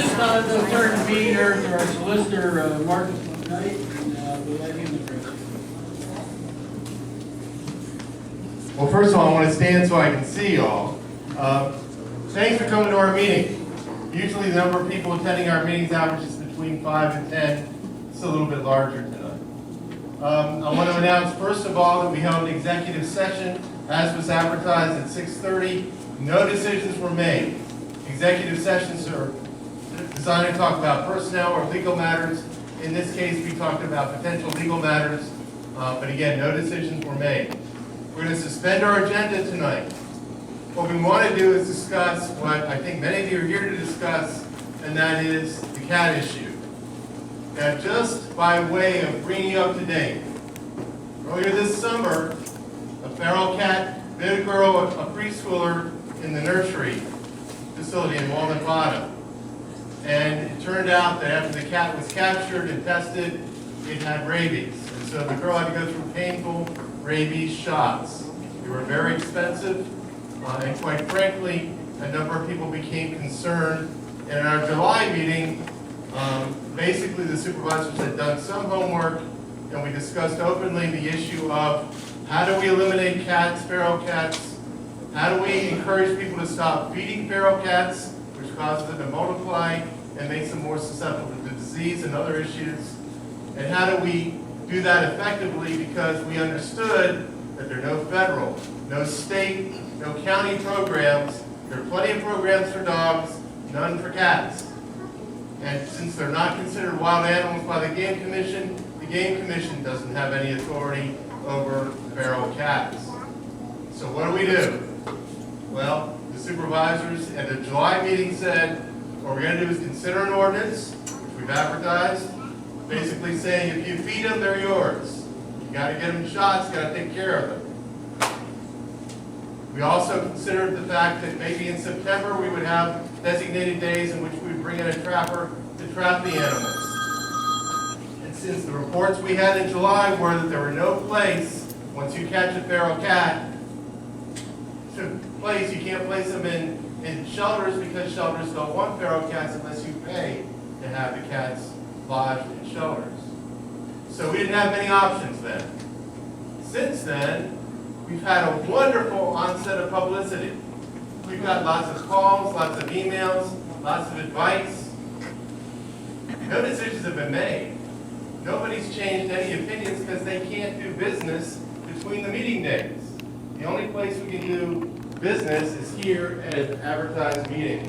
this time, they'll turn the meeting over to our solicitor, Marcus McKnight, and we'll let him address it. Well, first of all, I want to stand so I can see y'all. Thanks for coming to our meeting. Usually the number of people attending our meetings averages between 5 and 10. It's a little bit larger tonight. I want to announce, first of all, that we held an executive session as was advertised at 6:30. No decisions were made. Executive sessions are designed to talk about personnel or legal matters. In this case, we talked about potential legal matters, but again, no decisions were made. We're going to suspend our agenda tonight. What we want to do is discuss what I think many of you are here to discuss, and that is the cat issue. Now, just by way of bringing you up to date, earlier this summer, a feral cat bit a girl, a preschooler, in the nursery facility in Walnut Bottom. And it turned out that after the cat was captured and tested, it had rabies. And so the girl had to go through painful rabies shots. They were very expensive, and quite frankly, a number of people became concerned. And in our July meeting, basically the supervisors had done some homework, and we discussed openly the issue of how do we eliminate cats, feral cats. How do we encourage people to stop feeding feral cats, which causes them to multiply and makes them more susceptible to disease and other issues? And how do we do that effectively, because we understood that there are no federal, no state, no county programs. There are plenty of programs for dogs, none for cats. And since they're not considered wild animals by the Game Commission doesn't have any authority over feral cats. So what do? Well, the supervisors at the July meeting said, what we're going to do is consider an ordinance, which we've advertised, basically saying if you feed them, they're yours. You got to get them shots, you got to take care of them. We also considered the fact that maybe in September we would have designated days in which we would bring in a trapper to trap the animals. And since the reports we had in July were that there were no place, once you catch a feral cat, you can't place them in shelters, because shelters don't want feral cats unless you pay to have the cats lodged in shelters. So we didn't have many options then. Since then, we've had a wonderful onset of publicity. We've got lots of calls, lots of emails, lots of advice. No decisions have been made. Nobody's changed any opinions because they can't do business between the meeting days. The only place we can do business is here at an advertised meeting.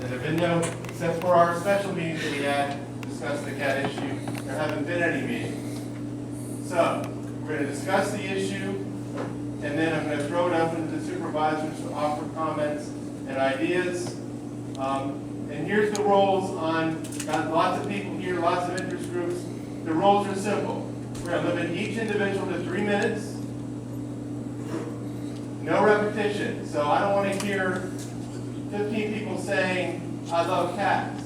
And there have been no, except for our special meetings that we had to discuss the cat issue, there haven't been any meetings. So, we're going to discuss the issue, and then I'm going to throw it open to the supervisors to offer comments and ideas. And here's the rules on, got lots of people here, lots of interest groups. The rules are simple. We're going to limit each individual to 3 minutes. No repetition. So I don't want to hear 15 people saying, I love cats.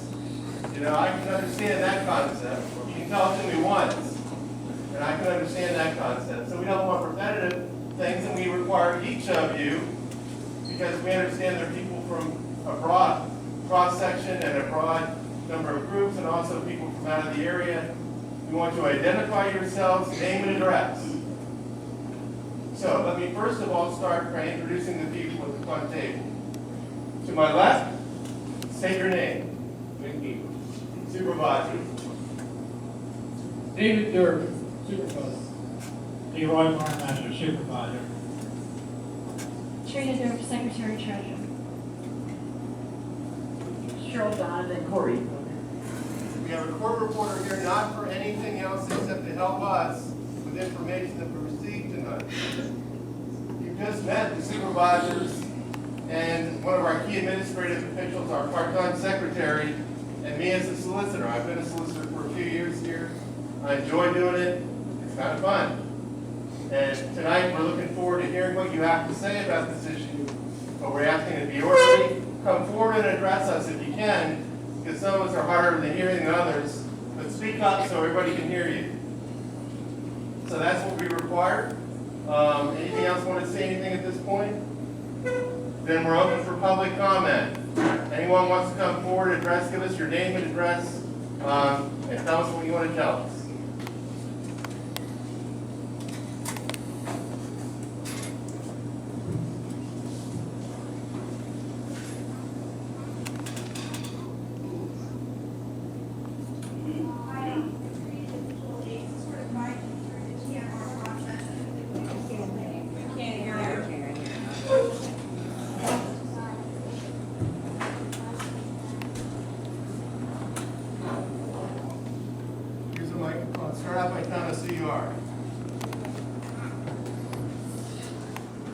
You know, I can understand that concept. You can tell it to me once, and I can understand that concept. So we don't want repetitive things, and we require each of you, because we understand there are people from a broad cross-section and a broad number of groups, and also people from out of the area. We want you to identify yourselves, name and address. So let me first of all start by introducing the people at the front table. To my left, state your name. Supervisor. David Durbin, Supervisor. Leroy Barmaster, Supervisor. Trina Durf, Secretary Treasurer. Cheryl Donovan, Corey. We have a court reporter here not for anything else except to help us with information that we received tonight. You just met the supervisors and one of our key administrative officials, our part-time secretary, and me as a solicitor. I've been a solicitor for a few years here. I enjoy doing it. It's kind of fun. And tonight we're looking forward to hearing what you have to say about this issue. But we're asking to be orderly. Come forward and address us if you can, because some of us are harder to hear than others. But speak up so everybody can hear you. So that's what we require. Anything else want to say anything at this point? Then we're open for public comment. Anyone wants to come forward, address, give us your name and address, and tell us what you want to tell us. Here's the microphone. Start out by telling us who you are.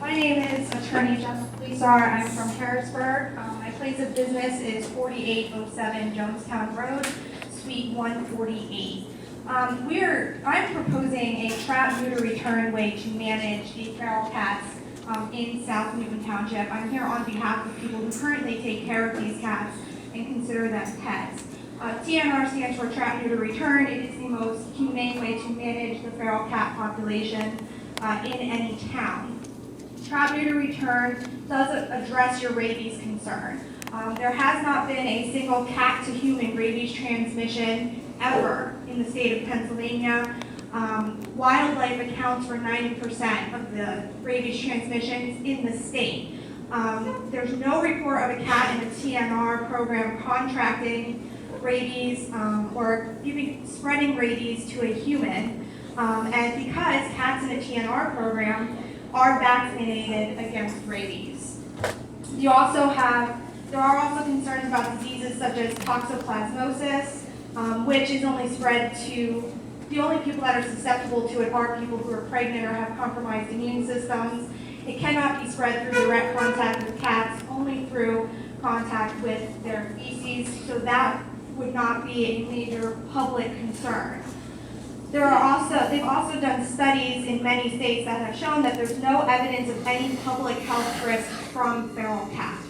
My name is Attorney Jessica Fleesar. I'm from Harrisburg. My place of business is 4807 Jonestown Road, Suite 148. I'm proposing a trap, neuter, return way to manage the feral cats in South Newton Township. I'm here on behalf of people who currently take care of these cats and consider them pets. TNR stands for trap, neuter, return. It is the most humane way to manage the feral cat population in any town. Trap, neuter, return does address your rabies concern. There has not been a single cat-to-human rabies transmission ever in the state of Pennsylvania. Wildlife accounts for 90% of the rabies transmissions in the state. There's no report of a cat in the TNR program contracting rabies or spreading rabies to a human. And because cats in the TNR program are vaccinated against rabies. There are also concerns about diseases such as toxoplasmosis, which is only spread to, the only people that are susceptible to it are people who are pregnant or have compromised immune systems. It cannot be spread through direct contact with cats, only through contact with their feces, so that would not be a major public concern. They've also done studies in many states that have shown that there's no evidence of any public health risk from feral cats.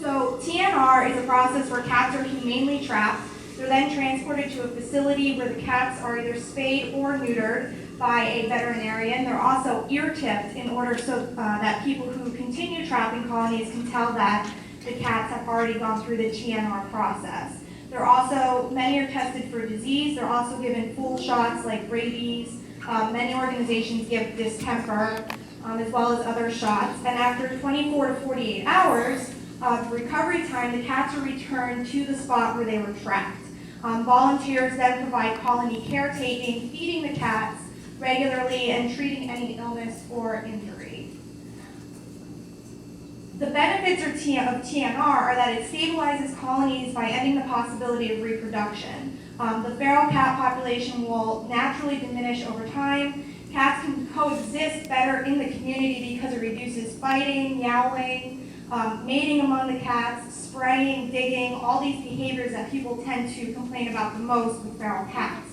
So TNR is a process where cats are humanely trapped. They're then transported to a facility where the cats are either spayed or neutered by a veterinarian. They're also ear-tipped in order so that people who continue trapping colonies can tell that the cats have already gone through the TNR process. Many are tested for disease. They're also given full shots like rabies. Many organizations give distemper, as well as other shots. And after 24 to 48 hours of recovery time, the cats are returned to the spot where they were trapped. Volunteers then provide colony caretaking, feeding the cats regularly, and treating any illness or injury. The benefits of TNR are that it stabilizes colonies by ending the possibility of reproduction. The feral cat population will naturally diminish over time. Cats can coexist better in the community because it reduces fighting, yowling, mating among the cats, spraying, digging, all these behaviors that people tend to complain about the most with feral cats.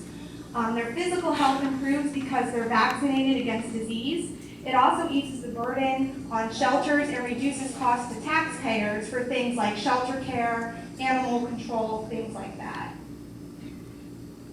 Their physical health improves because they're vaccinated against disease. It also eases the burden on shelters and reduces costs to taxpayers for things like shelter care, animal control, things like that.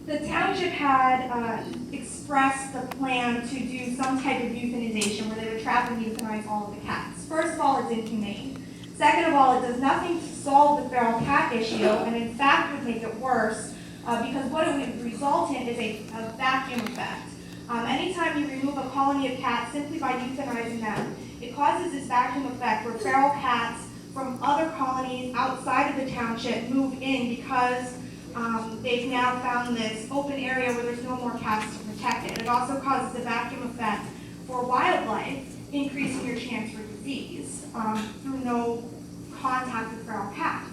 The township had expressed the plan to do some type of euthanization where they would trap and euthanize all of the cats. First of all, it's inhumane. Second of all, it does nothing to solve the feral cat issue, and in fact would make it worse because what it would result in is a vacuum effect. Anytime you remove a colony of cats simply by euthanizing them, it causes this vacuum effect where feral cats from other colonies outside of the township move in because they've now found this open area where there's no more cats to protect it. It also causes a vacuum effect for wildlife, increasing your chance for disease through no contact with feral cats.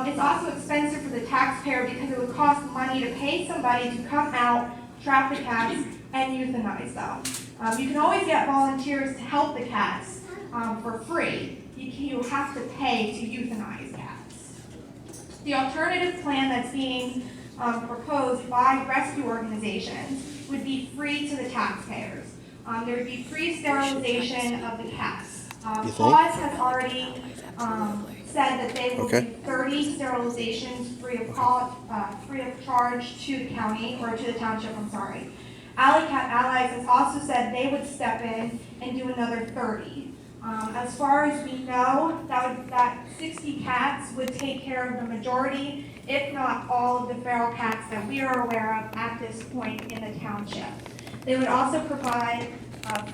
It's also expensive for the taxpayer because it would cost money to pay somebody to come out, trap the cats, and euthanize them. You can always get volunteers to help the cats for free. You have to pay to euthanize cats. The alternative plan that's being proposed by rescue organizations would be free to the taxpayers. There would be free sterilization of the cats. Paws has already said that they will do 30 sterilizations free of charge to the county, or to the township, I'm sorry. Alley Cat Allies has also said they would step in and do another 30. As far as we know, that 60 cats would take care of the majority, if not all, of the feral cats that we are aware of at this point in the township. They would also provide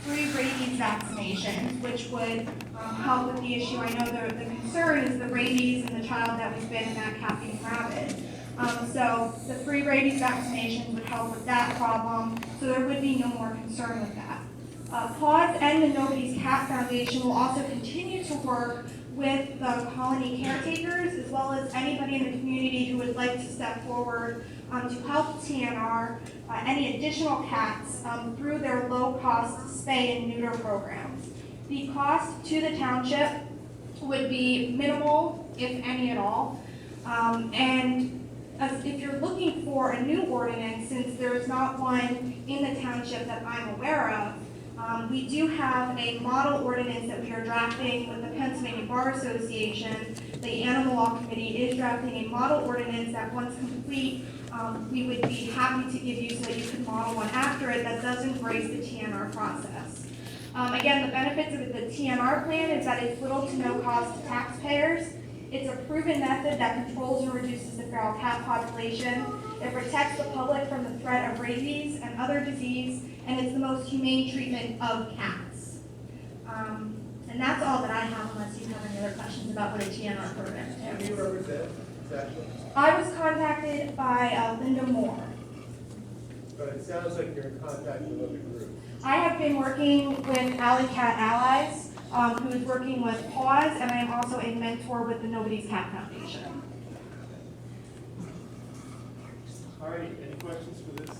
free rabies vaccinations, which would help with the issue. I know the concern is the rabies in the child that was bitten, that cat being rabid. So the free rabies vaccinations would help with that problem, so there would be no more concern with that. PAWS and the Nobody's Cat Foundation will also continue to work with the colony caretakers, as well as anybody in the community who would like to step forward to help TNR any additional cats through their low-cost spay and neuter programs. The cost to the township would be minimal, if any at all, and if you're looking for a new ordinance, since there is not one in the township that I'm aware of, we do have a model ordinance that we are drafting with the Pennsylvania Bar Association. The Animal Law Committee is drafting a model ordinance that, once complete, we would be happy to give you so that you can model one after it that does embrace the TNR process. Again, the benefits of the TNR plan is that it's little to no cost to taxpayers. It's a proven method that controls and reduces the feral cat population. It protects the public from the threat of rabies and other disease, and it's the most humane treatment of cats. And that's all that I have, unless you have any other questions about what a TNR program is. Who do you represent exactly? I was contacted by Linda Moore. But it sounds like you're in contact with other groups. I have been working with Alley Cat Allies, who is working with PAWS, and I am also a mentor with the Nobody's Cat Foundation. All right, any questions for this